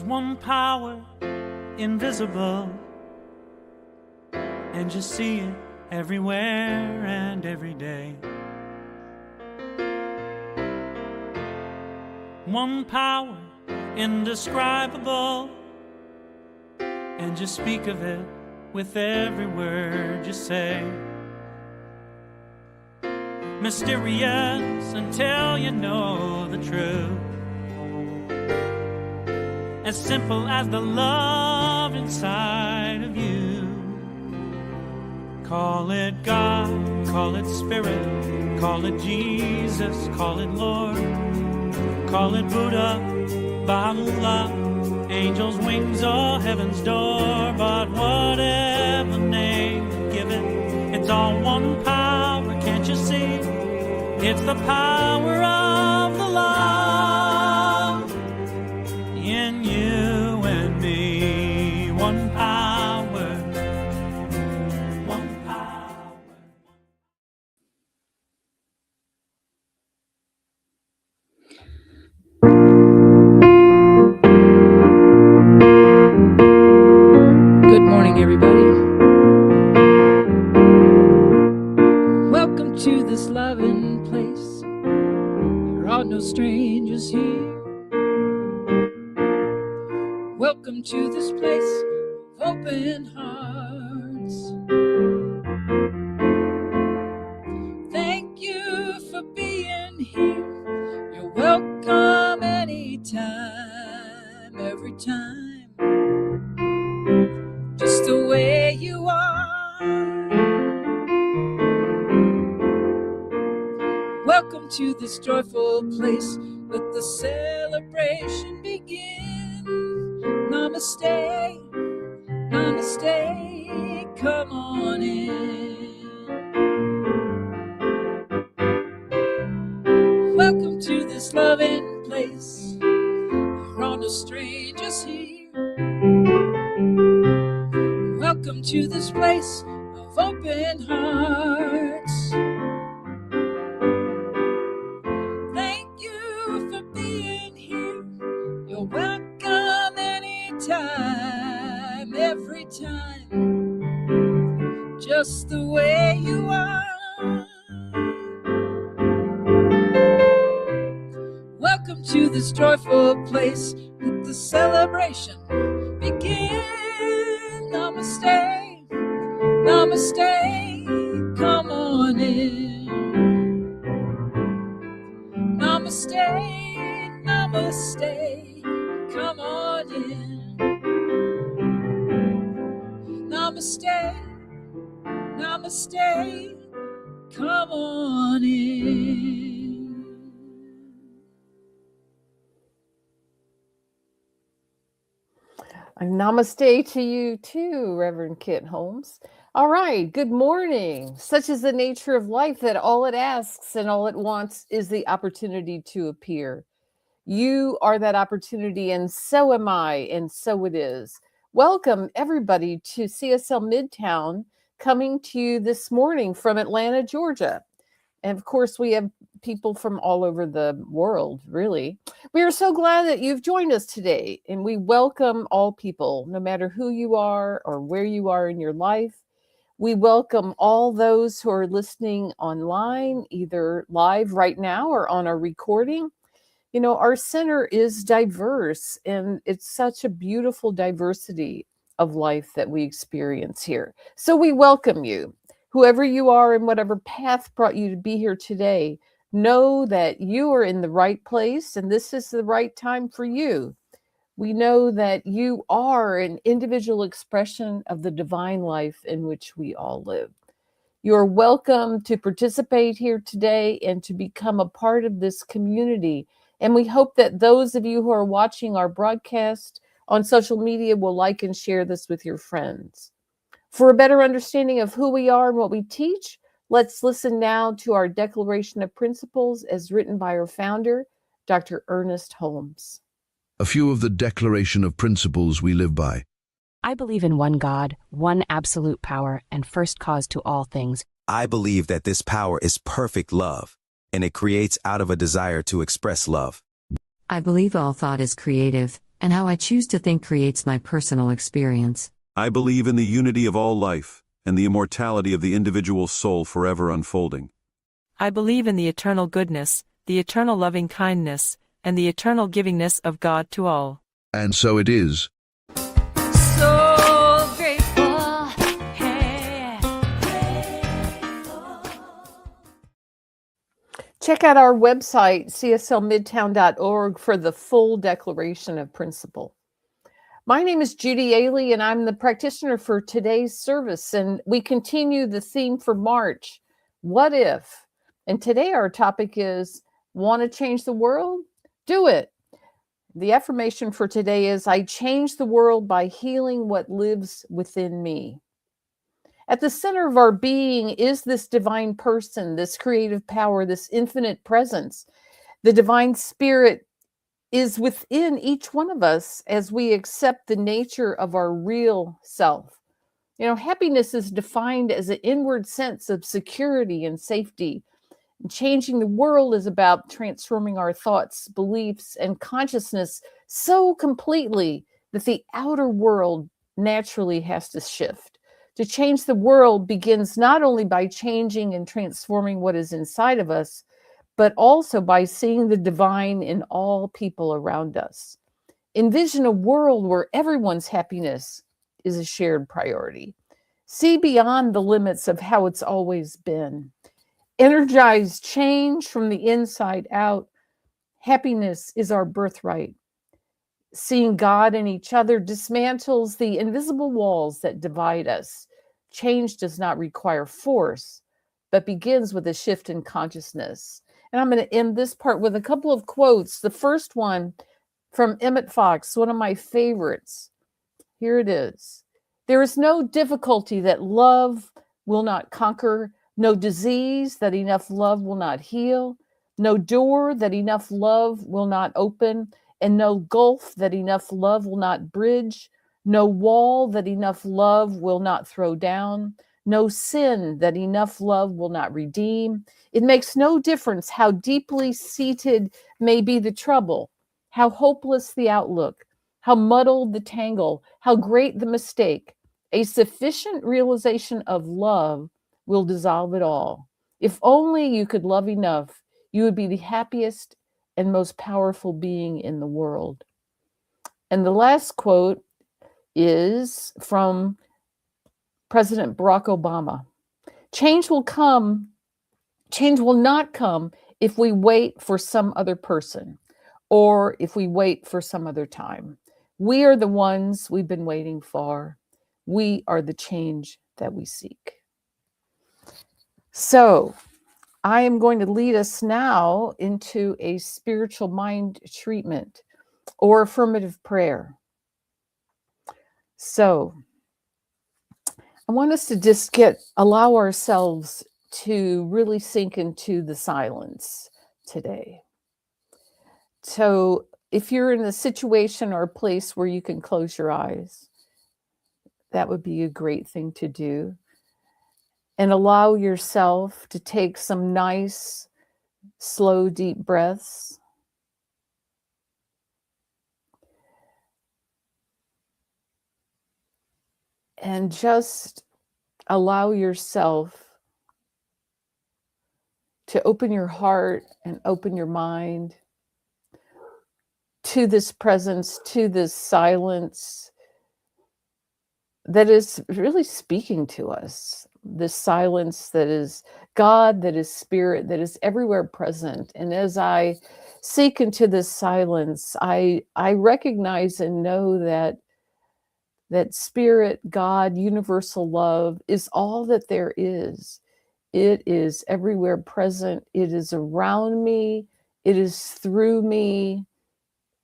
There's one power, invisible, and you see it everywhere and every day. One power, indescribable, and you speak of it with every word you say. Mysterious until you know the truth. As simple as the love inside of you. Call it God, call it Spirit, call it Jesus, call it Lord, call it Buddha, Baha'u'llah, angels' wings or heaven's door. But whatever name you give it, it's all one power, can't you see? It's the power of the love in you and me. One power, one power. Good morning, everybody. Welcome to this loving place. There are no strangers here. Welcome to this place of open hearts. Thank you for being here. You're welcome anytime, every time. Just the way you are. Welcome to this joyful place. Let the celebration begin. Namaste, namaste, come on in. Welcome to this loving place. There are no strangers here. Welcome to this place of open hearts. Thank you for being here. You're welcome anytime, every time, just the way you are. Welcome to this joyful place. Let the celebration begin. Namaste, namaste, come on in. Namaste, namaste, come on in. Namaste, namaste, come on in. Namaste to you too, Reverend Kit Holmes. All right, good morning. Such is the nature of life that all it asks and all it wants is the opportunity to appear. You are that opportunity, and so am I, and so it is. Welcome, everybody, to CSL Midtown, coming to you this morning from Atlanta, Georgia. And of course, we have people from all over the world, really. We are so glad that you've joined us today, and we welcome all people, no matter who you are or where you are in your life. We welcome all those who are listening online, either live right now or on our recording. You know, our center is diverse, and it's such a beautiful diversity of life that we experience here. So we welcome you. Whoever you are and whatever path brought you to be here today, know that you are in the right place and this is the right time for you. We know that you are an individual expression of the divine life in which we all live. You're welcome to participate here today and to become a part of this community. And we hope that those of you who are watching our broadcast on social media will like and share this with your friends. For a better understanding of who we are and what we teach, let's listen now to our Declaration of Principles as written by our founder, Dr. Ernest Holmes. A few of the Declaration of Principles we live by. I believe in one God, one absolute power, and first cause to all things. I believe that this power is perfect love, and it creates out of a desire to express love. I believe all thought is creative, and how I choose to think creates my personal experience. I believe in the unity of all life and the immortality of the individual soul forever unfolding. I believe in the eternal goodness, the eternal loving kindness, and the eternal givingness of God to all. And so it is. So grateful. Check out our website, cslmidtown.org, for the full Declaration of Principle. My name is Judy Aehle, and I'm the practitioner for today's service. And we continue the theme for March, What If? And today our topic is, want to change the world? Do it. The affirmation for today is, I change the world by healing what lives within me. At the center of our being is this divine person, this creative power, this infinite presence. The divine spirit is within each one of us as we accept the nature of our real self. You know, happiness is defined as an inward sense of security and safety. And changing the world is about transforming our thoughts, beliefs, and consciousness so completely that the outer world naturally has to shift. To change the world begins not only by changing and transforming what is inside of us, but also by seeing the divine in all people around us. Envision a world where everyone's happiness is a shared priority. See beyond the limits of how it's always been. Energize change from the inside out. Happiness is our birthright. Seeing God in each other dismantles the invisible walls that divide us. Change does not require force, but begins with a shift in consciousness. And I'm going to end this part with a couple of quotes. The first one from Emmett Fox, one of my favorites. Here it is. There is no difficulty that love will not conquer, no disease that enough love will not heal, no door that enough love will not open, and no gulf that enough love will not bridge, no wall that enough love will not throw down, no sin that enough love will not redeem. It makes no difference how deeply seated may be the trouble, how hopeless the outlook, how muddled the tangle, how great the mistake. A sufficient realization of love will dissolve it all. If only you could love enough, you would be the happiest and most powerful being in the world. And the last quote is from President Barack Obama. Change will not come if we wait for some other person or if we wait for some other time. We are the ones we've been waiting for. We are the change that we seek. So I am going to lead us now into a spiritual mind treatment or affirmative prayer. So I want us to just allow ourselves to really sink into the silence today. So if you're in a situation or a place where you can close your eyes, that would be a great thing to do. And allow yourself to take some nice, slow, deep breaths. And just allow yourself to open your heart and open your mind to this presence, to this silence that is really speaking to us. This silence that is God, that is spirit, that is everywhere present. And as I seek into this silence, I recognize and know that spirit, God, universal love is all that there is. It is everywhere present. It is around me. It is through me.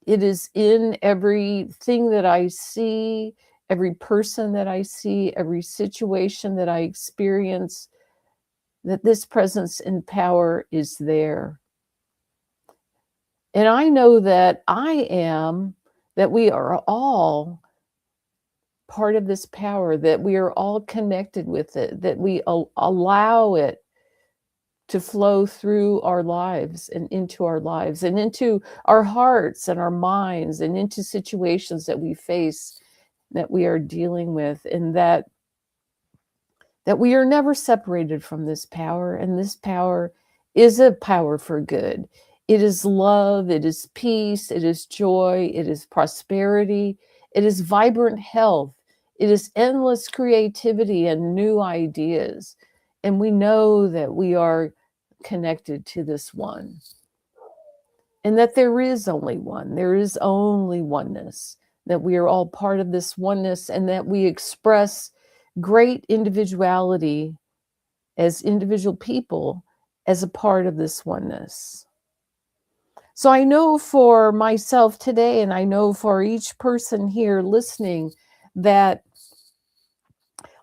It is in everything that I see, every person that I see, every situation that I experience, that this presence and power is there. And I know that that we are all part of this power, that we are all connected with it, that we allow it to flow through our lives and into our hearts and our minds and into situations that we face, that we are dealing with, and that we are never separated from this power. And this power is a power for good. It is love, it is peace, it is joy, it is prosperity, it is vibrant health, it is endless creativity and new ideas. And we know that we are connected to this one, and that there is only one, there is only oneness, that we are all part of this oneness, and that we express great individuality as individual people as a part of this oneness. So I know for myself today, and I know for each person here listening, that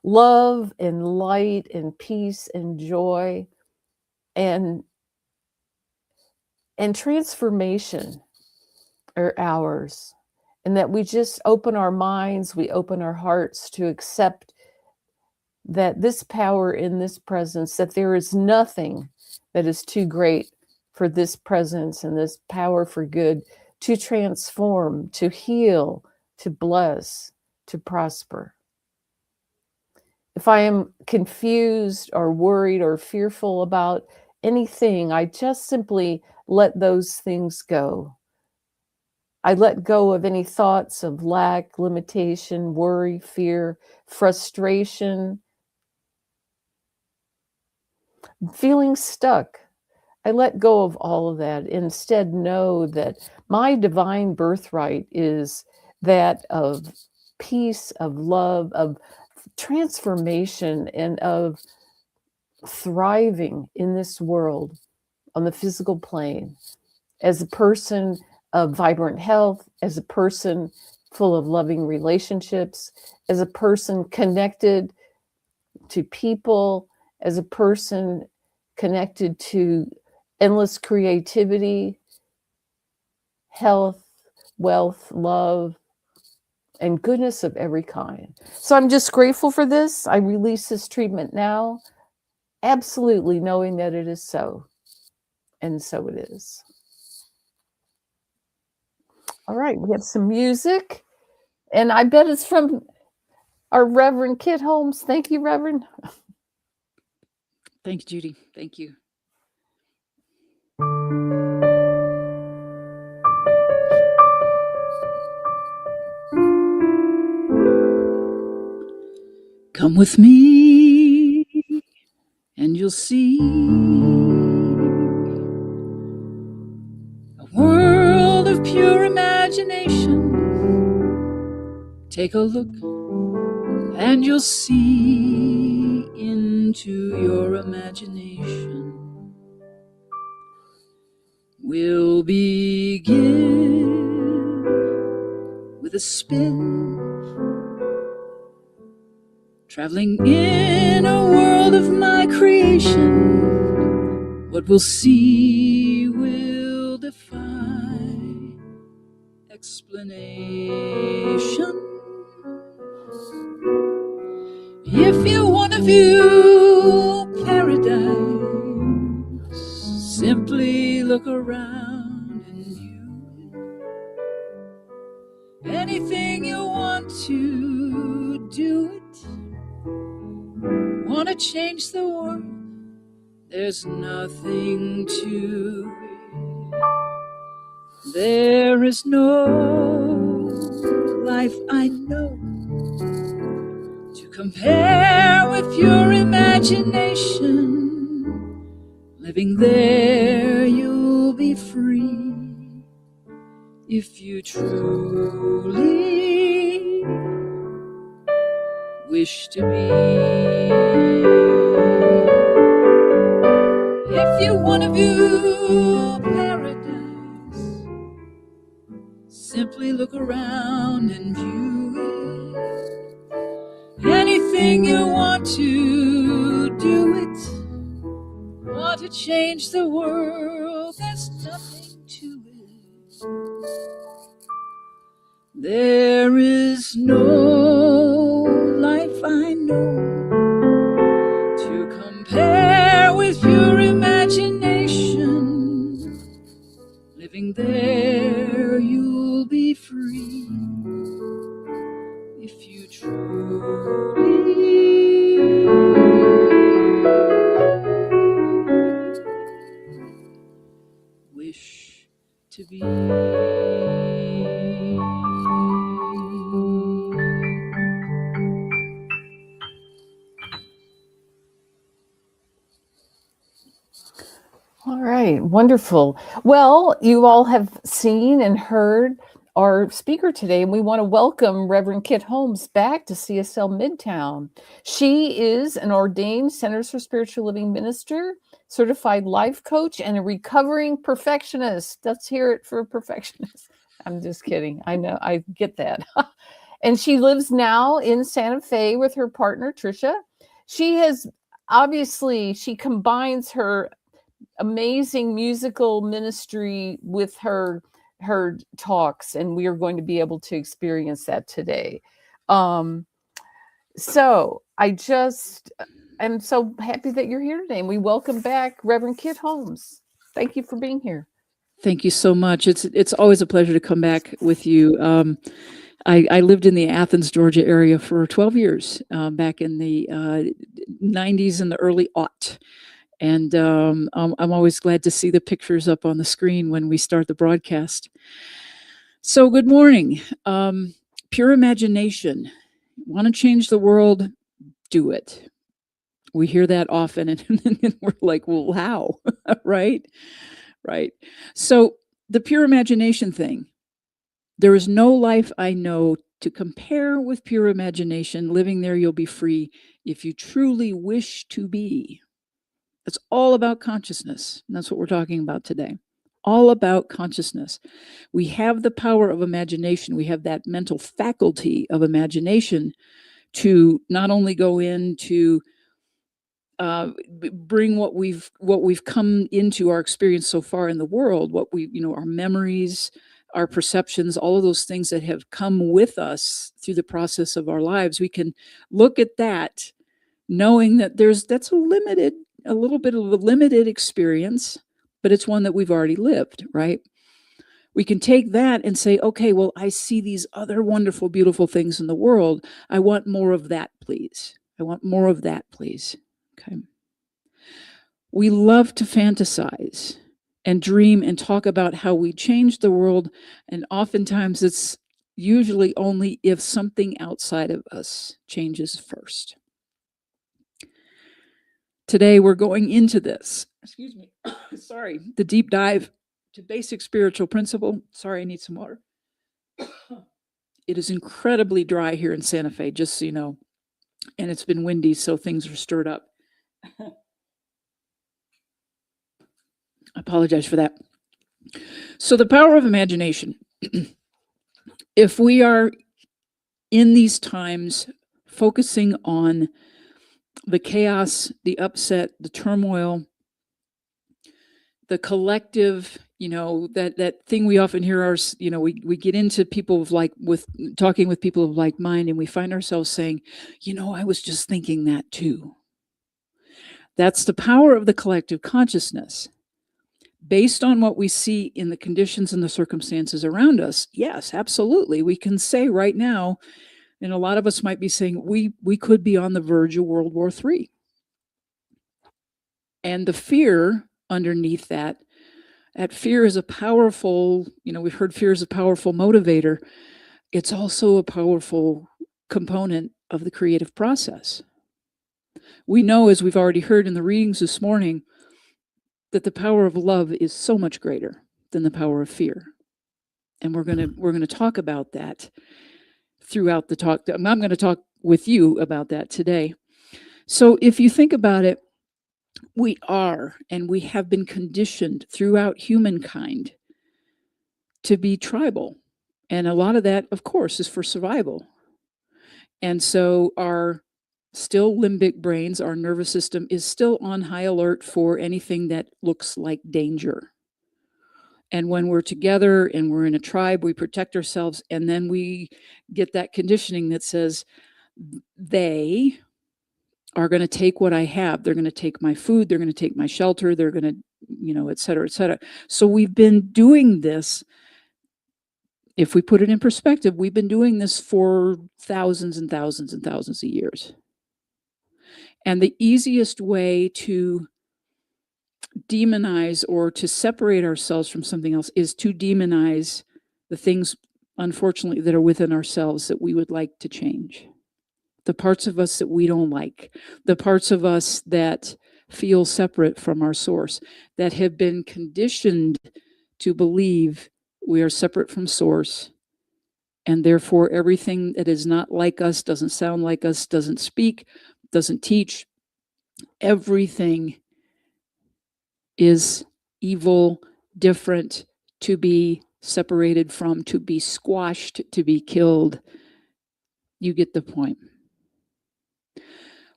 love and light and peace and joy and transformation are ours, and that we just open our minds, we open our hearts to accept that this power in this presence, that there is nothing that is too great for this presence and this power for good to transform, to heal, to bless, to prosper. If I am confused or worried or fearful about anything, I just simply let those things go. I let go of any thoughts of lack, limitation, worry, fear, frustration, feeling stuck. I let go of all of that. Instead, know that my divine birthright is that of peace, of love, of transformation, and of thriving in this world on the physical plane as a person of vibrant health, as a person full of loving relationships, as a person connected to people, as a person connected to endless creativity, health, wealth, love, and goodness of every kind. So I'm just grateful for this. I release this treatment now, absolutely knowing that it is so. And so it is. All right, we have some music, and I bet it's from our Reverend Kit Holmes. Thank you, Reverend. Thank you, Judy. Thank you. Come with me, and you'll see a world of pure imagination. Take a look, and you'll see into your imagination. We'll begin with a spin, traveling in a world of my creation. What we'll see will defy explanation. If you want to view paradise, simply look around and view it. Anything you want to do it. Want to change the world, there's nothing to it. There is no life I know to compare with your imagination. Living there, you'll be free if you truly wish to be. If you want to view paradise, simply look around and view it. Anything you want to do it. Want to change the world, there's nothing to it. There is no life I know to compare with your imagination. there you'll be free if you truly wish to be. All right, wonderful. Well, you all have seen and heard our speaker today, and we want to welcome Reverend Kit Holmes back to CSL Midtown. She is an ordained Centers for Spiritual Living minister, certified life coach, and a recovering perfectionist. Let's hear it for a perfectionist. I'm just kidding. I know, I get that. And she lives now in Santa Fe with her partner, Trisha. She combines her amazing musical ministry with her talks, and we are going to be able to experience that today. So I'm so happy that you're here today, and we welcome back Reverend Kit Holmes. Thank you for being here. Thank you so much. It's always a pleasure to come back with you. I lived in the Athens, Georgia area for 12 years, back in the 90s and the early aught. And I'm always glad to see the pictures up on the screen when we start the broadcast. So good morning. Pure imagination. Want to change the world? Do it. We hear that often, and we're like, well, how? Right? Right. So the pure imagination thing. There is no life I know to compare with pure imagination. Living there, you'll be free if you truly wish to be. It's all about consciousness. And that's what we're talking about today. All about consciousness. We have the power of imagination. We have that mental faculty of imagination to not only go in to bring what we've come into our experience so far in the world, what we, our memories, our perceptions, all of those things that have come with us through the process of our lives. We can look at that knowing that that's a little bit of a limited experience, but it's one that we've already lived, right? We can take that and say, okay, well, I see these other wonderful, beautiful things in the world. I want more of that, please. I want more of that, please. Okay. We love to fantasize and dream and talk about how we change the world. And oftentimes it's usually only if something outside of us changes first. Today, we're going into this, sorry, the deep dive to basic spiritual principle. Sorry, I need some water. It is incredibly dry here in Santa Fe, just so you know, and it's been windy, so things are stirred up. I apologize for that. So the power of imagination. If we are in these times focusing on the chaos, the upset, the turmoil, the collective, that thing we often hear we get into people talking with people of like mind, and we find ourselves saying, I was just thinking that too. That's the power of the collective consciousness. Based on what we see in the conditions and the circumstances around us, yes, absolutely. We can say right now, and a lot of us might be saying, we could be on the verge of World War III. And the fear underneath that fear is a powerful, we've heard fear is a powerful motivator. It's also a powerful component of the creative process. We know, as we've already heard in the readings this morning, that the power of love is so much greater than the power of fear. And we're going to talk about that throughout the talk. I'm going to talk with you about that today. So if you think about it, we are, and we have been conditioned throughout humankind to be tribal. And a lot of that, of course, is for survival. And so our still limbic brains, our nervous system, is still on high alert for anything that looks like danger. And when we're together and we're in a tribe, we protect ourselves, and then we get that conditioning that says they are going to take what I have. They're going to take my food. They're going to take my shelter. They're going to, et cetera, et cetera. So we've been doing this. If we put it in perspective, we've been doing this for thousands and thousands and thousands of years. And the easiest way to demonize or to separate ourselves from something else is to demonize the things, unfortunately, that are within ourselves that we would like to change. The parts of us that we don't like, the parts of us that feel separate from our source, that have been conditioned to believe we are separate from source, and therefore everything that is not like us, doesn't sound like us, doesn't speak, doesn't teach, everything is evil, different, to be separated from, to be squashed, to be killed. You get the point.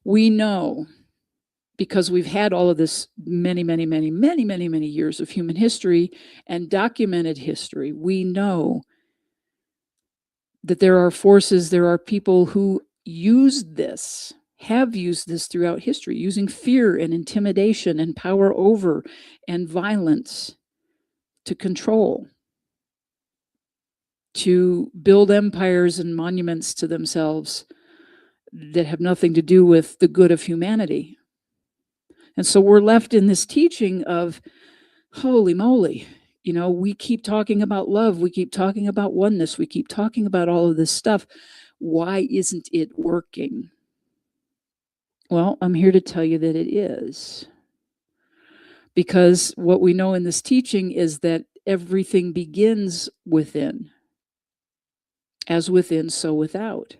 We know, because we've had all of this many years of human history and documented history, we know that there are forces, there are people who use this, have used this throughout history, using fear and intimidation and power over and violence to control, to build empires and monuments to themselves that have nothing to do with the good of humanity. And so we're left in this teaching of, holy moly, we keep talking about love, we keep talking about oneness, we keep talking about all of this stuff. Why isn't it working? Well, I'm here to tell you that it is. Because what we know in this teaching is that everything begins within. As within, so without.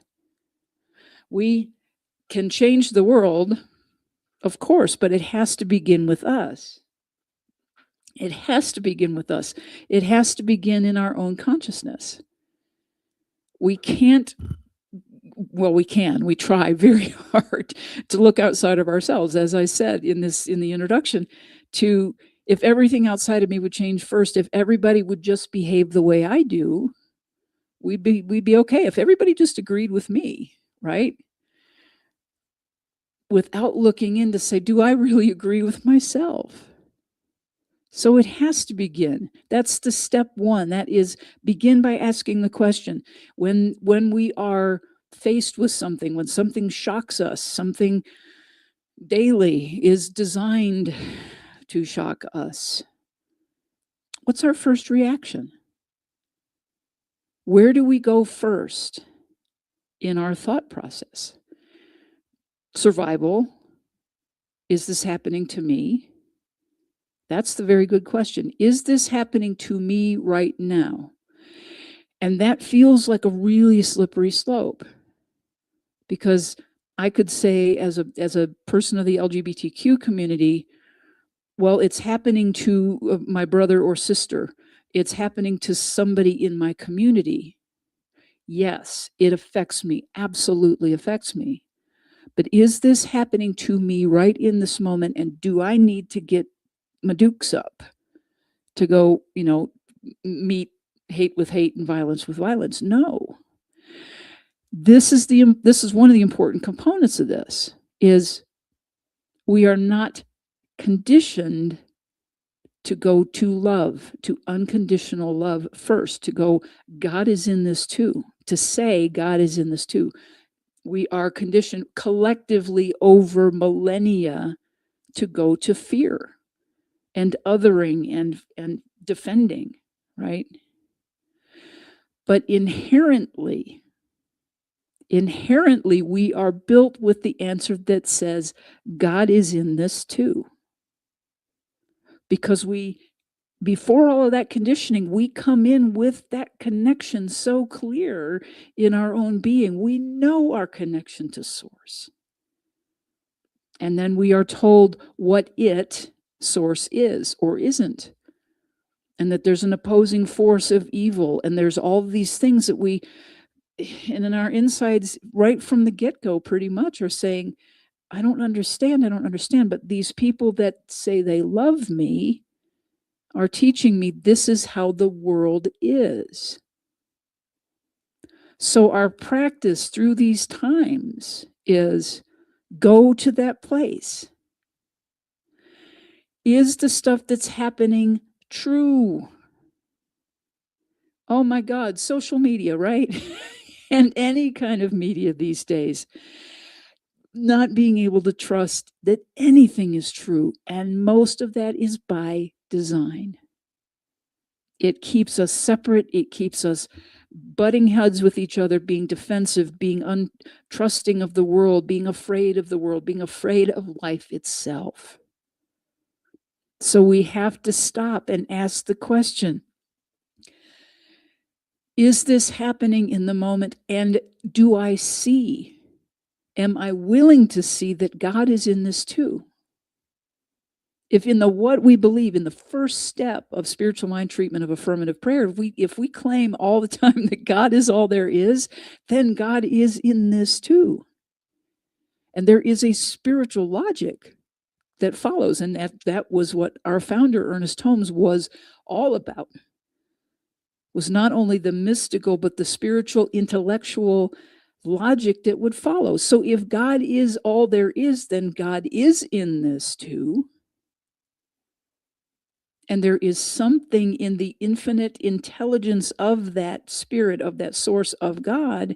We can change the world, of course, but it has to begin with us. It has to begin with us. It has to begin in our own consciousness. We can't, well, we can. We try very hard to look outside of ourselves, as I said in the introduction, to, if everything outside of me would change first, if everybody would just behave the way I do, we'd be okay. If everybody just agreed with me, right? Without looking in to say, do I really agree with myself? So it has to begin. That's the step one. That is, begin by asking the question. When we are faced with something, when something shocks us, something daily is designed to shock us, what's our first reaction? Where do we go first in our thought process? Survival. Is this happening to me? That's the very good question. Is this happening to me right now? And that feels like a really slippery slope, because I could say, as a person of the LGBTQ community, well, it's happening to my brother or sister. It's happening to somebody in my community. Yes, it affects me, absolutely affects me. But is this happening to me right in this moment? And do I need to get my dukes up to go, meet hate with hate and violence with violence? No. This is one of the important components of this, is we are not conditioned to go to love, to unconditional love first, to go, God is in this too, to say God is in this too. We are conditioned collectively over millennia to go to fear and othering and defending, right? But inherently, we are built with the answer that says, God is in this too. Because before all of that conditioning, we come in with that connection so clear in our own being. We know our connection to source. And then we are told what source is or isn't. And that there's an opposing force of evil. And there's all these things that and in our insides, right from the get-go, pretty much are saying, I don't understand. But these people that say they love me are teaching me this is how the world is. So our practice through these times is Go to that place. Is the stuff that's happening true? Oh my God, social media, right? And any kind of media these days. Not being able to trust that anything is true. And most of that is by design. It keeps us separate. It keeps us butting heads with each other, being defensive, being untrusting of the world, being afraid of the world, being afraid of life itself. So we have to stop and ask the question, is this happening in the moment? And do I see? Am I willing to see that God is in this too? If in the what we believe, in the first step of spiritual mind treatment of affirmative prayer, if we claim all the time that God is all there is, then God is in this too. And there is a spiritual logic that follows, and that was what our founder, Ernest Holmes, was all about. Was not only the mystical, but the spiritual, intellectual logic that would follow. So if God is all there is, then God is in this too. And there is something in the infinite intelligence of that spirit, of that source of God,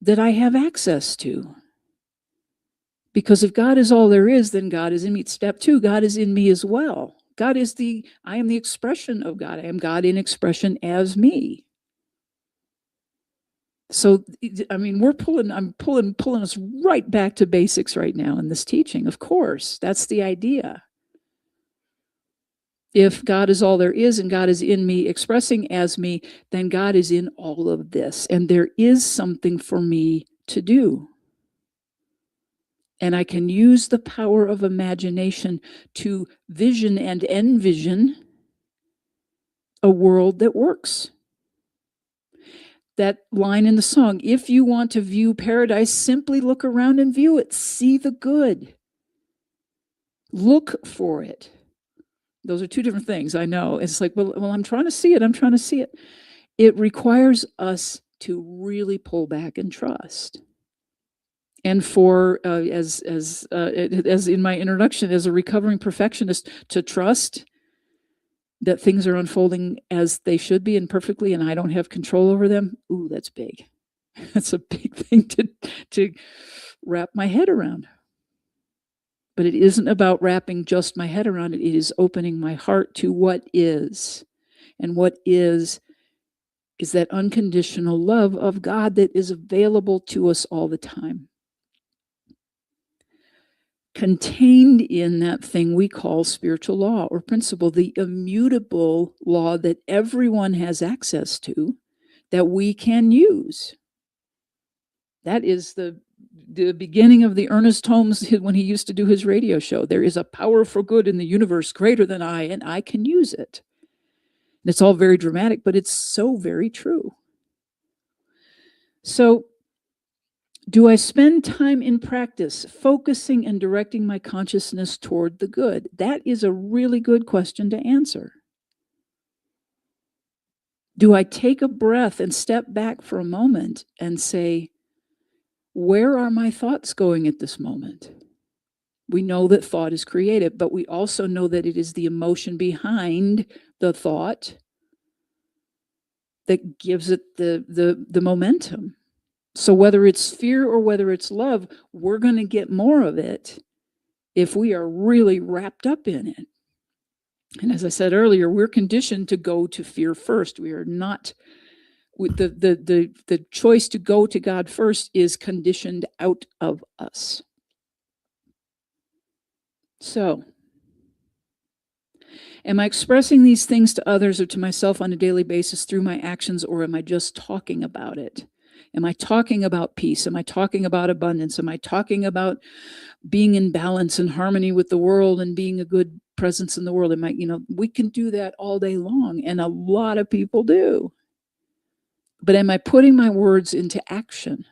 that I have access to. Because if God is all there is, then God is in me. Step 2, God is in me as well. I am the expression of God. I am God in expression as me. So, I mean, I'm pulling us right back to basics right now in this teaching. Of course, that's the idea. If God is all there is and God is in me, expressing as me, then God is in all of this. And there is something for me to do. And I can use the power of imagination to vision and envision a world that works. That line in the song, if you want to view paradise, simply look around and view it. See the good. Look for it. Those are two different things, I know. It's like, well, I'm trying to see it. I'm trying to see it. It requires us to really pull back and trust. And for, as in my introduction, as a recovering perfectionist, to trust that things are unfolding as they should be and perfectly, and I don't have control over them. Ooh, that's big. That's a big thing to wrap my head around. But it isn't about wrapping just my head around it. It is opening my heart to what is. And what is that unconditional love of God that is available to us all the time. Contained in that thing we call spiritual law or principle, the immutable law that everyone has access to, that we can use. That is the beginning of the Ernest Holmes when he used to do his radio show. There is a power for good in the universe greater than I, and I can use it. And it's all very dramatic, but it's so very true. So, do I spend time in practice focusing and directing my consciousness toward the good? That is a really good question to answer. Do I take a breath and step back for a moment and say, where are my thoughts going at this moment? We know that thought is creative, but we also know that it is the emotion behind the thought that gives it the momentum. So whether it's fear or whether it's love, we're going to get more of it if we are really wrapped up in it. And as I said earlier, we're conditioned to go to fear first. We are not, the choice to go to God first is conditioned out of us. So, am I expressing these things to others or to myself on a daily basis through my actions, or am I just talking about it? Am I talking about peace? Am I talking about abundance? Am I talking about being in balance and harmony with the world and being a good presence in the world? Am I, we can do that all day long, and a lot of people do. But am I putting my words into action?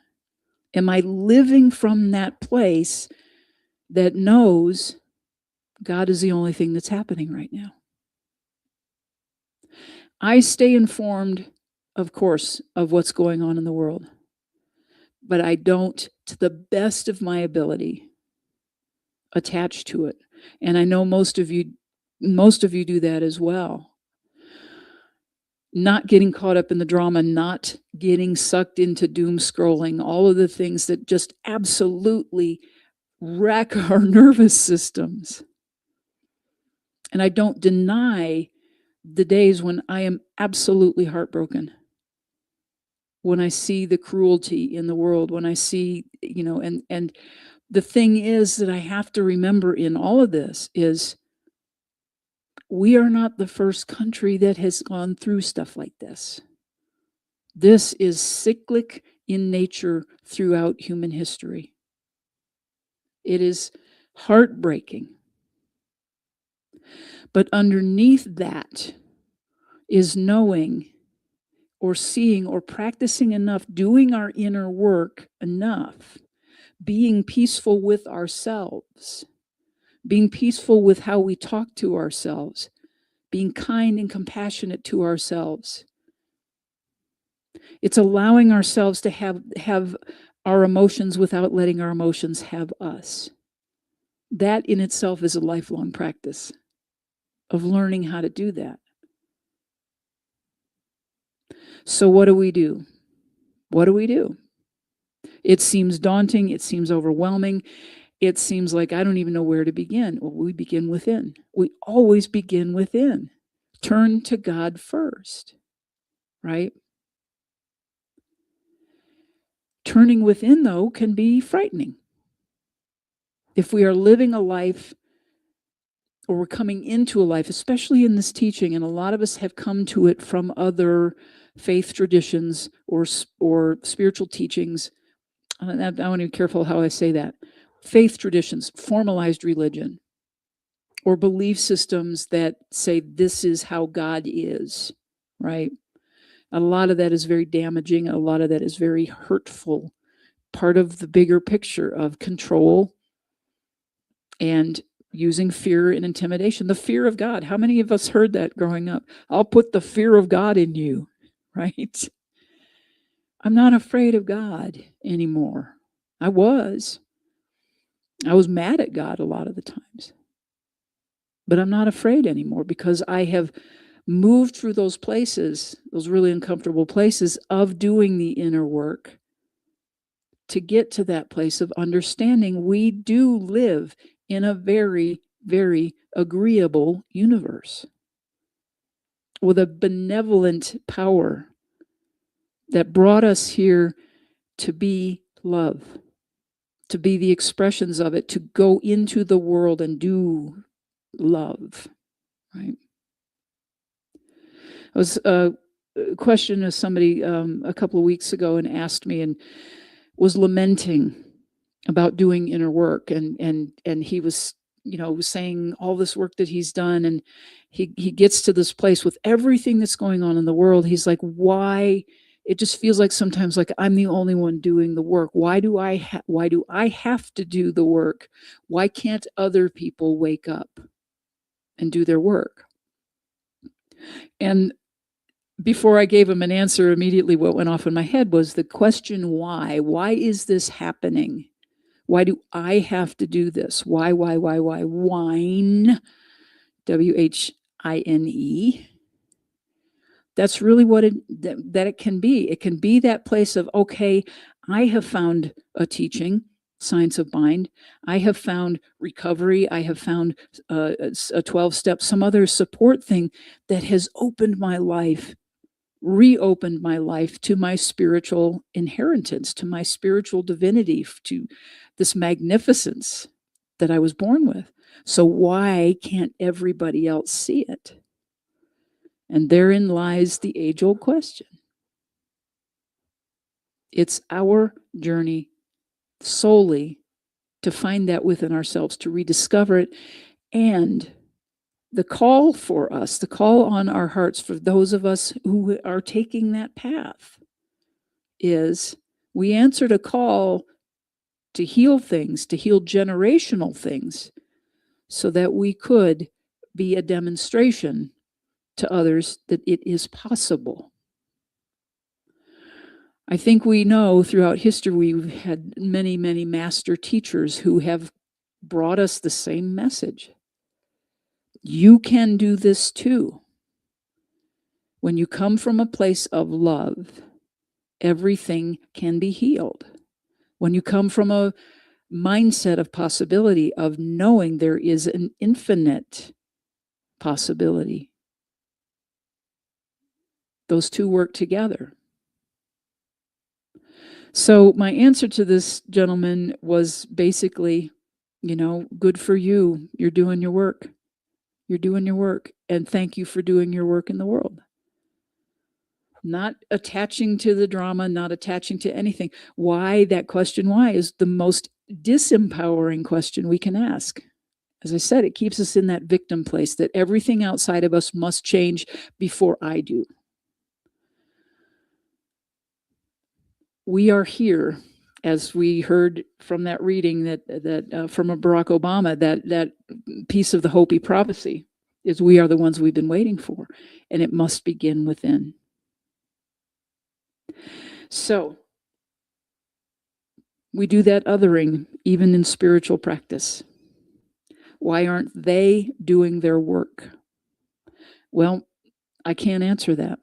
Am I living from that place that knows God is the only thing that's happening right now? I stay informed, of course, of what's going on in the world. but I don't, to the best of my ability, attach to it. And I know most of you do that as well. Not getting caught up in the drama, not getting sucked into doom scrolling, all of the things that just absolutely wreck our nervous systems. And I don't deny the days when I am absolutely heartbroken, when I see the cruelty in the world, when I see, and the thing is that I have to remember in all of this is we are not the first country that has gone through stuff like this. This is cyclic in nature throughout human history. It is heartbreaking. But underneath that is knowing or seeing or practicing enough, doing our inner work enough, being peaceful with ourselves, being peaceful with how we talk to ourselves, being kind and compassionate to ourselves. It's allowing ourselves to have our emotions without letting our emotions have us. That in itself is a lifelong practice of learning how to do that. So what do we do? What do we do? It seems daunting. It seems overwhelming. It seems like I don't even know where to begin. Well, we begin within. We always begin within. Turn to God first, right? Turning within, though, can be frightening. If we are living a life or we're coming into a life, especially in this teaching, and a lot of us have come to it from other faith traditions or spiritual teachings. I want to be careful how I say that. Faith traditions, formalized religion, or belief systems that say this is how God is, right? A lot of that is very damaging. A lot of that is very hurtful. Part of the bigger picture of control and using fear and intimidation. The fear of God. How many of us heard that growing up? I'll put the fear of God in you, right? I'm not afraid of God anymore. I was mad at God a lot of the times. But I'm not afraid anymore because I have moved through those places, those really uncomfortable places of doing the inner work to get to that place of understanding we do live in a very, very agreeable universe with a benevolent power that brought us here to be love, to be the expressions of it, to go into the world and do love, right? I was questioned as somebody a couple of weeks ago and asked me and was lamenting about doing inner work, and he was saying all this work that he's done, and he gets to this place with everything that's going on in the world. He's like, why? It just feels like sometimes like I'm the only one doing the work. Why do I have to do the work? Why can't other people wake up and do their work? And before I gave him an answer, immediately what went off in my head was the question, why? Why is this happening? Why do I have to do this? Why? Whine, WHINE. That's really what it can be. It can be that place of, okay, I have found a teaching, Science of Mind. I have found recovery. I have found a 12-step, some other support thing that has opened my life, reopened my life to my spiritual inheritance, to my spiritual divinity, to this magnificence that I was born with. So why can't everybody else see it? And therein lies the age-old question. It's our journey solely to find that within ourselves, to rediscover it. And the call for us, the call on our hearts for those of us who are taking that path is we answered a call to heal things, to heal generational things, so that we could be a demonstration to others that it is possible. I think we know throughout history we've had many, many master teachers who have brought us the same message. You can do this too. When you come from a place of love, everything can be healed. When you come from a mindset of possibility, of knowing there is an infinite possibility, those two work together. So my answer to this gentleman was basically, good for you. You're doing your work. You're doing your work. And thank you for doing your work in the world. Not attaching to the drama, not attaching to anything. Why? That question, why, is the most disempowering question we can ask. As I said, it keeps us in that victim place that everything outside of us must change before I do. We are here, as we heard from that reading that from Barack Obama, that piece of the Hopi prophecy is we are the ones we've been waiting for, and it must begin within. So we do that othering even in spiritual practice. Why aren't they doing their work? Well, I can't answer that.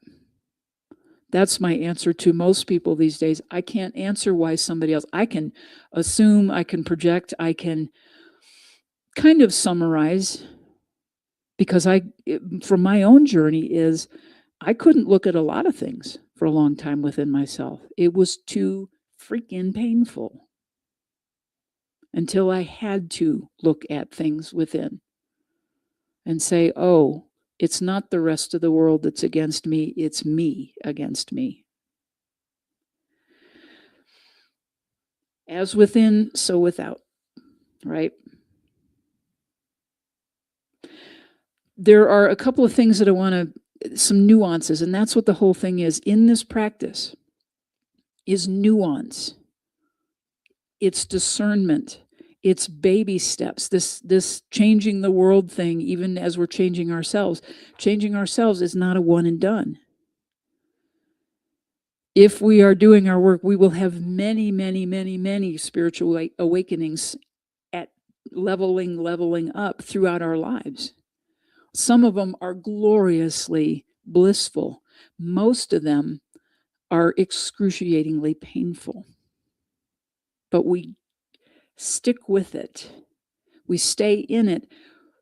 That's my answer to most people these days. I can't answer why somebody else. I can assume, I can project, I can kind of summarize, because from my own journey is I couldn't look at a lot of things for a long time within myself. It was too freaking painful until I had to look at things within and say, oh, it's not the rest of the world that's against me, it's me against me. As within, so without, right? There are a couple of things that I want to, some nuances, and that's what the whole thing is. In this practice is nuance. It's discernment. It's baby steps. This changing the world thing, even as we're changing ourselves is not a one and done. If we are doing our work, we will have many, many, many, many spiritual awakenings at leveling up throughout our lives. Some of them are gloriously blissful. Most of them are excruciatingly painful. But we stick with it. We stay in it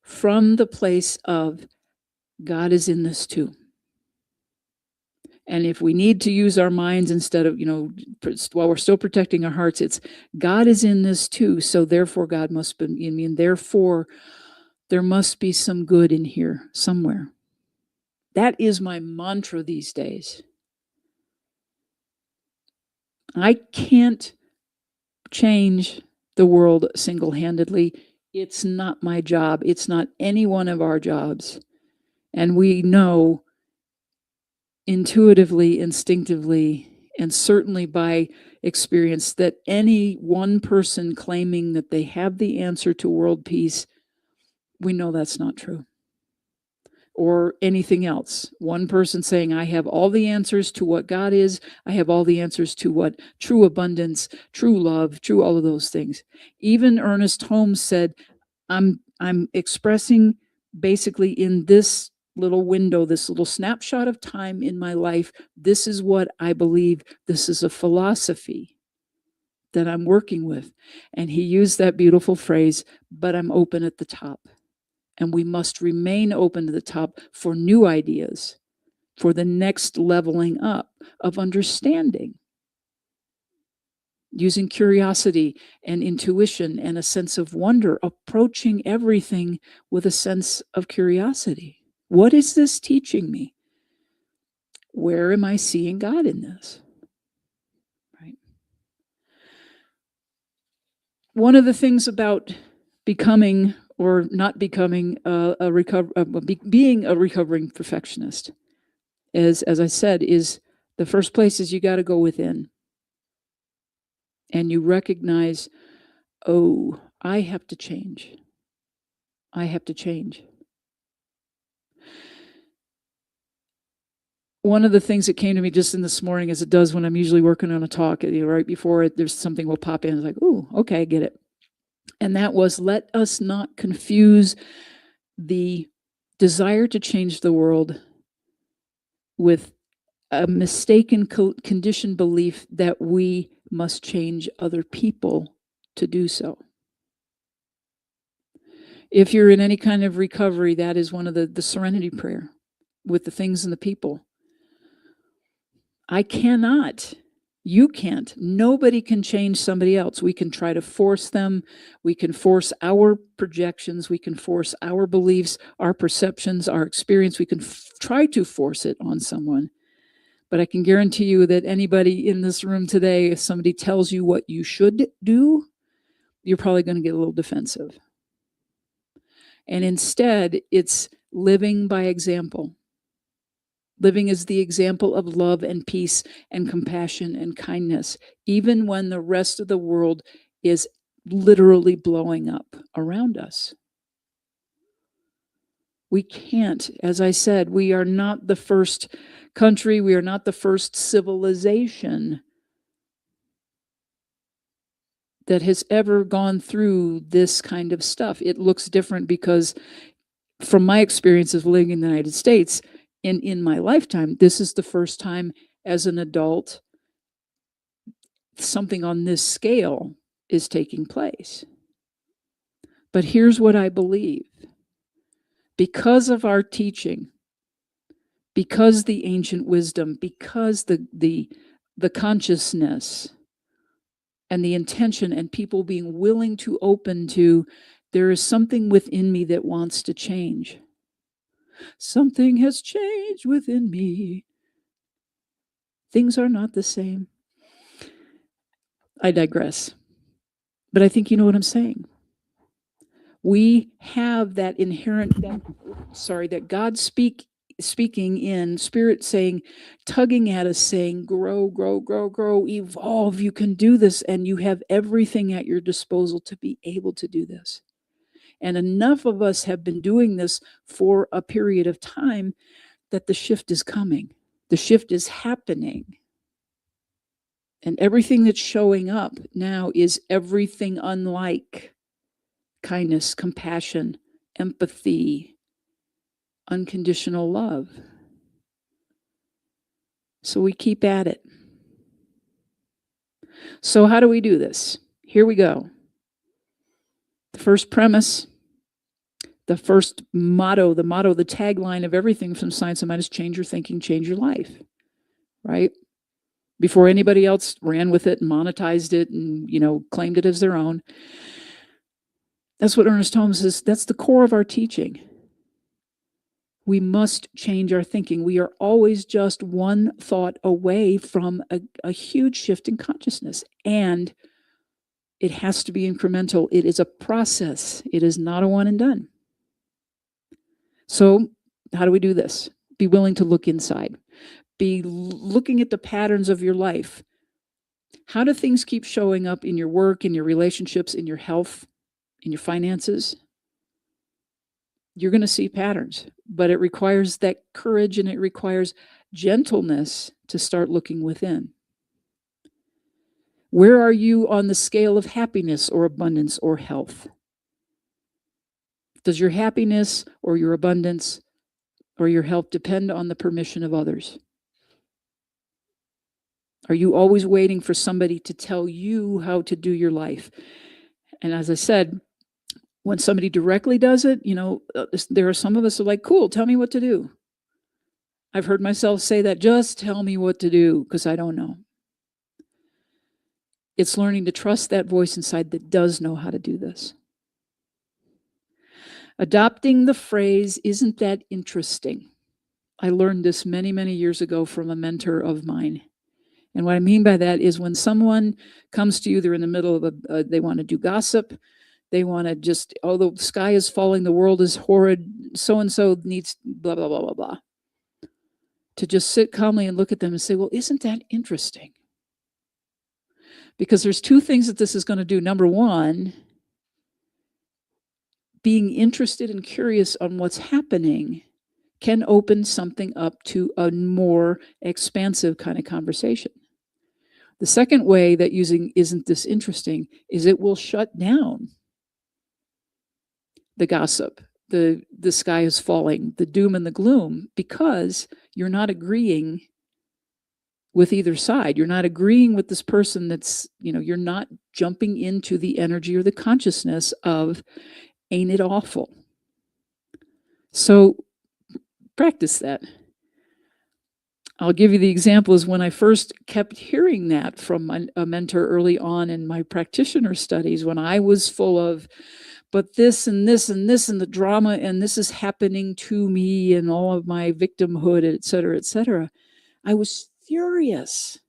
from the place of God is in this too. And if we need to use our minds instead of, while we're still protecting our hearts, it's God is in this too. So therefore God must be, therefore there must be some good in here somewhere. That is my mantra these days. I can't change the world single-handedly. It's not my job. It's not any one of our jobs. And we know intuitively, instinctively, and certainly by experience that any one person claiming that they have the answer to world peace, we know that's not true. Or anything else. One person saying, I have all the answers to what God is. I have all the answers to what true abundance, true love, true all of those things. Even Ernest Holmes said, I'm expressing basically in this little window, this little snapshot of time in my life, this is what I believe. This is a philosophy that I'm working with. And he used that beautiful phrase, but I'm open at the top. And we must remain open to the top for new ideas, for the next leveling up of understanding. Using curiosity and intuition and a sense of wonder, approaching everything with a sense of curiosity. What is this teaching me? Where am I seeing God in this? Right. One of the things about becoming or not becoming being a recovering perfectionist is, as I said, is the first place is you got to go within. And you recognize, oh, I have to change. I have to change. one of the things that came to me just in this morning, as it does when I'm usually working on a talk, right before it, there's something will pop in. It's like, ooh, okay, I get it. And that was, let us not confuse the desire to change the world with a mistaken conditioned belief that we must change other people to do so. If you're in any kind of recovery, that is one of the serenity prayer with the things and the people. I cannot. You can't. Nobody can change somebody else. We can try to force them. We can force our projections. We can force our beliefs, our perceptions, our experience. We can try to force it on someone. But I can guarantee you that anybody in this room today, if somebody tells you what you should do, you're probably going to get a little defensive. And instead, it's living by example. Living as the example of love and peace and compassion and kindness, even when the rest of the world is literally blowing up around us. We can't, as I said, we are not the first country, we are not the first civilization that has ever gone through this kind of stuff. It looks different because, from my experience of living in the United States, in my lifetime, this is the first time as an adult something on this scale is taking place. But here's what I believe. Because of our teaching, because the ancient wisdom, because the consciousness and the intention and people being willing to open to, there is something within me that wants to change. Something has changed within me. Things are not the same. I digress. But I think you know what I'm saying. We have that inherent, that God speaking in spirit, saying, tugging at us, saying, grow, grow, grow, grow, evolve. You can do this, and you have everything at your disposal to be able to do this. And enough of us have been doing this for a period of time that the shift is coming. The shift is happening. And everything that's showing up now is everything unlike kindness, compassion, empathy, unconditional love. So we keep at it. So how do we do this? Here we go. The first premise, the first motto, the tagline of everything from Science of Mind is change your thinking, change your life, right? Before anybody else ran with it and monetized it and, claimed it as their own. That's what Ernest Holmes says. That's the core of our teaching. We must change our thinking. We are always just one thought away from a huge shift in consciousness. And it has to be incremental. It is a process. It is not a one and done. So how do we do this? Be willing to look inside. Be looking at the patterns of your life. How do things keep showing up in your work, in your relationships, in your health, in your finances? You're going to see patterns, but it requires that courage and it requires gentleness to start looking within. Where are you on the scale of happiness or abundance or health? Does your happiness or your abundance or your health depend on the permission of others? Are you always waiting for somebody to tell you how to do your life? And as I said, when somebody directly does it, there are some of us who are like, cool, tell me what to do. I've heard myself say that, just tell me what to do, because I don't know. It's learning to trust that voice inside that does know how to do this. Adopting the phrase, isn't that interesting? I learned this many, many years ago from a mentor of mine. And what I mean by that is when someone comes to you, they're in the middle of they want to do gossip. They want to just, oh, the sky is falling, the world is horrid, so-and-so needs blah, blah, blah, blah, blah. To just sit calmly and look at them and say, well, isn't that interesting? Because there's two things that this is going to do. Number one, being interested and curious on what's happening can open something up to a more expansive kind of conversation. The second way that using "isn't this interesting" is it will shut down the gossip, the sky is falling, the doom and the gloom, because you're not agreeing with either side. You're not agreeing with this person that's, you're not jumping into the energy or the consciousness of, ain't it awful? So practice that. I'll give you the example is when I first kept hearing that from a mentor early on in my practitioner studies, when I was full of, but this and this and this and the drama and this is happening to me and all of my victimhood, et cetera, I was furious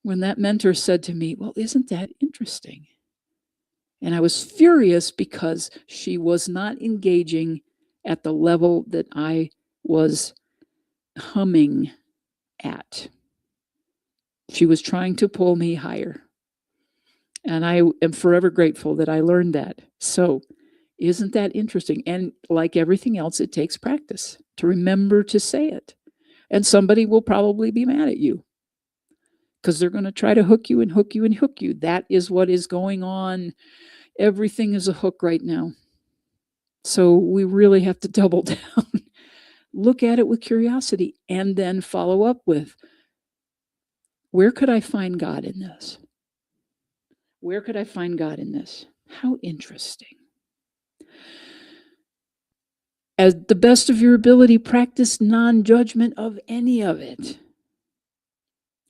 when that mentor said to me, well, isn't that interesting? And I was furious because she was not engaging at the level that I was humming at. She was trying to pull me higher. And I am forever grateful that I learned that. So, isn't that interesting? And like everything else, it takes practice to remember to say it. And somebody will probably be mad at you because they're going to try to hook you and hook you and hook you. That is what is going on. Everything is a hook right now. So we really have to double down. Look at it with curiosity and then follow up with, where could I find God in this? Where could I find God in this? How interesting. As the best of your ability, practice non-judgment of any of it.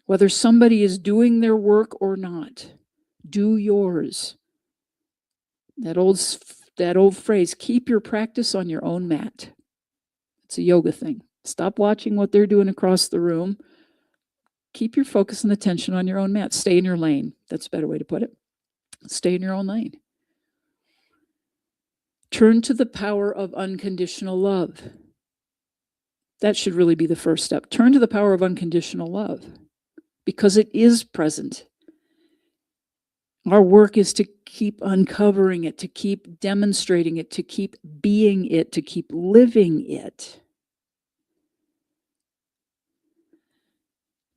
Whether somebody is doing their work or not, do yours. That old phrase, keep your practice on your own mat. It's a yoga thing. Stop watching what they're doing across the room. Keep your focus and attention on your own mat. Stay in your lane. That's a better way to put it. Stay in your own lane. Turn to the power of unconditional love. That should really be the first step. Turn to the power of unconditional love because it is present. Our work is to keep uncovering it, to keep demonstrating it, to keep being it, to keep living it.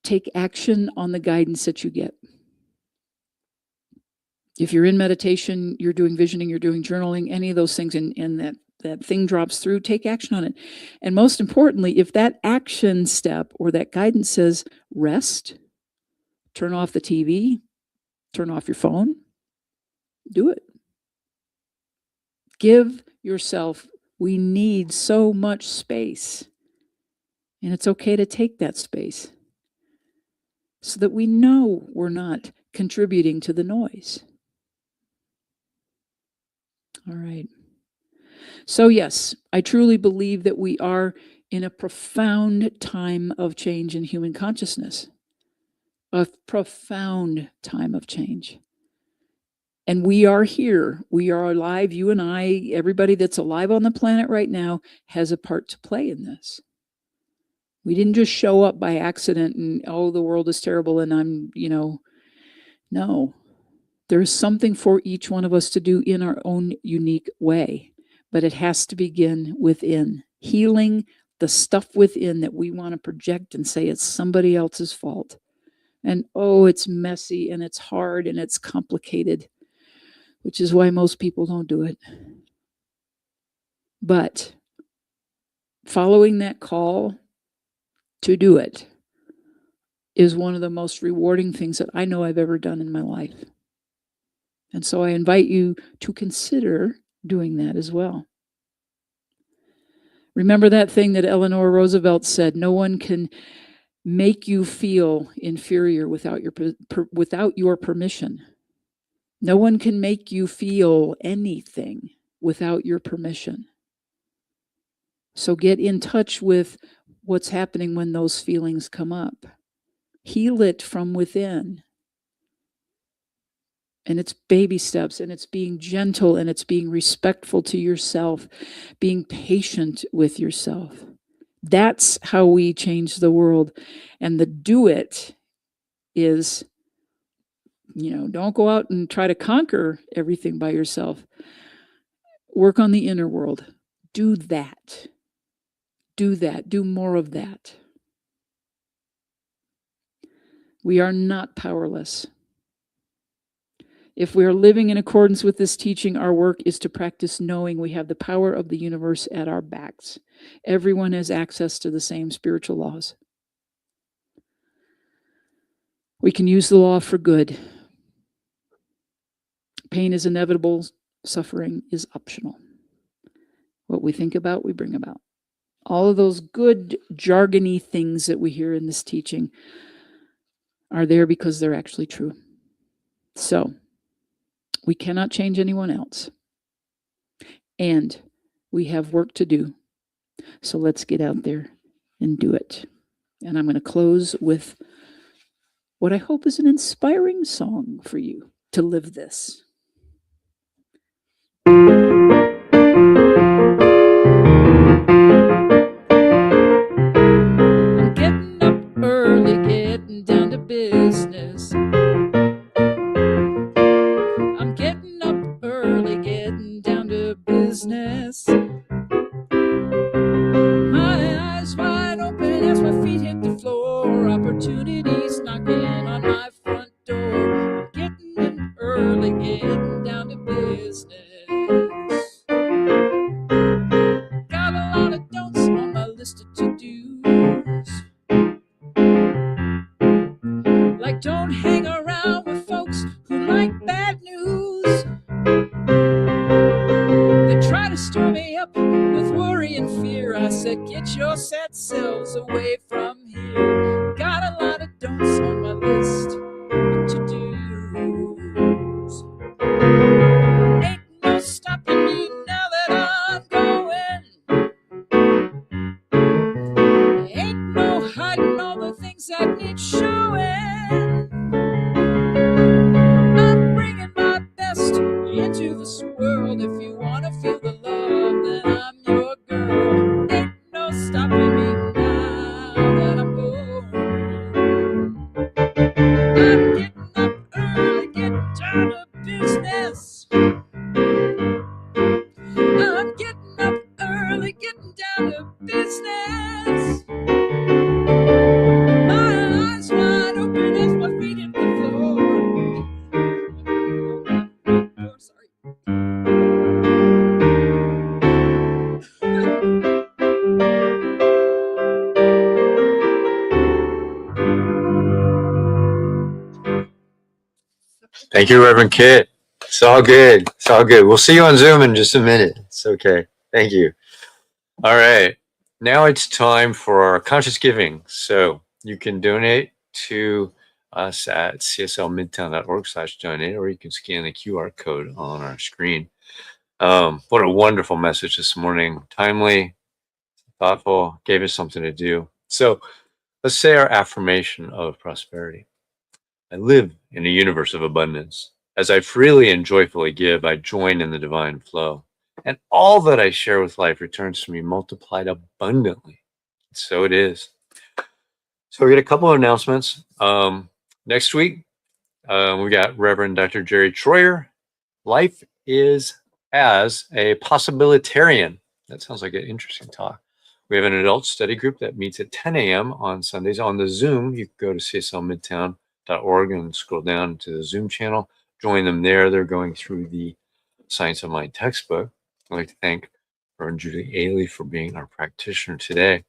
Take action on the guidance that you get. If you're in meditation, you're doing visioning, you're doing journaling, any of those things, and that thing drops through, take action on it. And most importantly, if that action step or that guidance says rest, turn off the TV, turn off your phone, do it. Give yourself, we need so much space. And it's okay to take that space so that we know we're not contributing to the noise. All right. So yes, I truly believe that we are in a profound time of change in human consciousness. A profound time of change. And we are here. We are alive. You and I, everybody that's alive on the planet right now has a part to play in this. We didn't just show up by accident and, oh, the world is terrible and I'm, no. There's something for each one of us to do in our own unique way, but it has to begin within. Healing the stuff within that we want to project and say it's somebody else's fault. And oh, it's messy and it's hard and it's complicated, which is why most people don't do it. But following that call to do it is one of the most rewarding things that I know I've ever done in my life. And so I invite you to consider doing that as well. Remember that thing that Eleanor Roosevelt said, no one can make you feel inferior without your permission. No one can make you feel anything without your permission. So get in touch with what's happening when those feelings come up. Heal it from within. And it's baby steps, and it's being gentle, and it's being respectful to yourself, being patient with yourself. That's how we change the world. And the do it is, don't go out and try to conquer everything by yourself. Work on the inner world. Do that. Do that. Do more of that. We are not powerless. If we are living in accordance with this teaching, our work is to practice knowing we have the power of the universe at our backs. Everyone has access to the same spiritual laws. We can use the law for good. Pain is inevitable. Suffering is optional. What we think about, we bring about. All of those good jargony things that we hear in this teaching are there because they're actually true. So, we cannot change anyone else. And we have work to do. So let's get out there and do it. And I'm going to close with what I hope is an inspiring song for you to live this. I'm getting up early, getting down to business. I'm getting up early, getting down to business. My eyes wide open as my feet hit the floor. Opportunities knocking on my front door. I'm getting in early, getting down to business. Got a lot of don'ts on my list of to-dos. Like don't hang around with folks who like bad news. They try to stir me up with worry and fear. I said, get your sad selves away from here. Got a lot of don'ts on my list of to-dos. Ain't no stopping me now that I'm going. Ain't no hiding all the things that need showing. I'm bringing my best into this world. If you wanna feel the love, then I'm your girl. Ain't no stopping me now that I'm going. I'm getting up early, getting down to business. I'm getting up early, getting down to business. My eyes wide open as my feet hit the floor. Sorry. Thank you, Reverend Kit. It's all good. It's all good. We'll see you on Zoom in just a minute. It's okay. Thank you. All right. Now it's time for our conscious giving. So you can donate to us at cslmidtown.org/donate, or you can scan the QR code on our screen. What a wonderful message this morning. Timely, thoughtful, gave us something to do. So let's say our affirmation of prosperity. I live in a universe of abundance. As I freely and joyfully give, I join in the divine flow. And all that I share with life returns to me multiplied abundantly. So it is. So we got a couple of announcements. Next week, we got Reverend Dr. Jerry Troyer. Life is as a possibilitarian. That sounds like an interesting talk. We have an adult study group that meets at 10 a.m. on Sundays. On the Zoom, you can go to cslmidtown.org and scroll down to the Zoom channel. Join them there. They're going through the Science of Mind textbook. I'd like to thank Reverend Judy Aehle for being our practitioner today.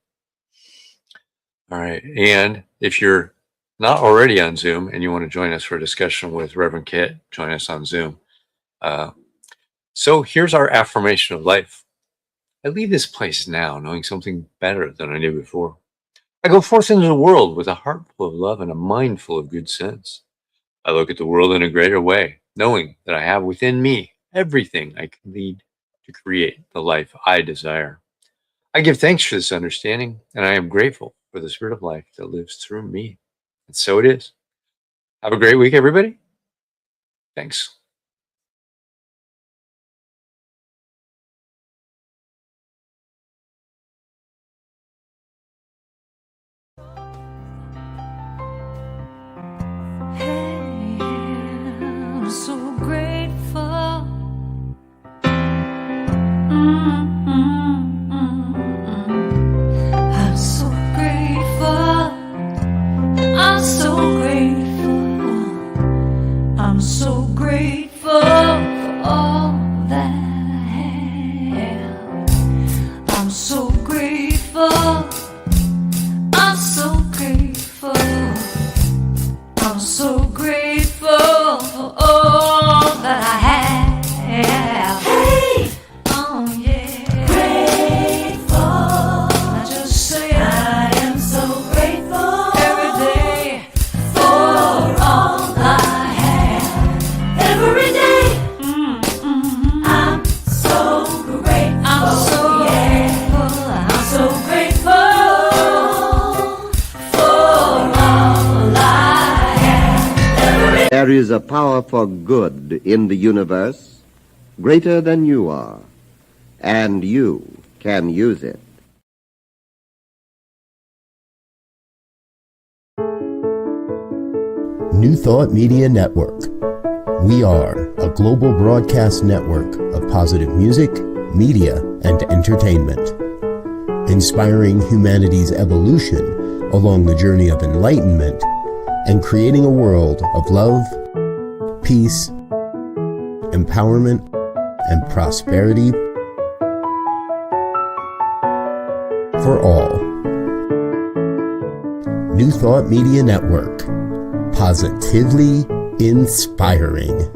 All right. And if you're not already on Zoom and you want to join us for a discussion with Reverend Kit, join us on Zoom. So here's our affirmation of life. I leave this place now knowing something better than I knew before. I go forth into the world with a heart full of love and a mind full of good sense. I look at the world in a greater way, knowing that I have within me everything I can need to create the life I desire. I give thanks for this understanding, and I am grateful for the spirit of life that lives through me. And so it is. Have a great week, everybody. Thanks. I'm so grateful. so grateful for all that I have. Hey! Oh yeah. Grateful. I just say I am so grateful every day for all I have. Every day. I'm so grateful. I'm so grateful. I'm so grateful for all I have. There is a power for good in the universe greater than you are, and you can use it. New Thought Media Network. We are a global broadcast network of positive music, media, and entertainment, inspiring humanity's evolution along the journey of enlightenment and creating a world of love, peace, empowerment, and prosperity for all. New Thought Media Network. Positively inspiring.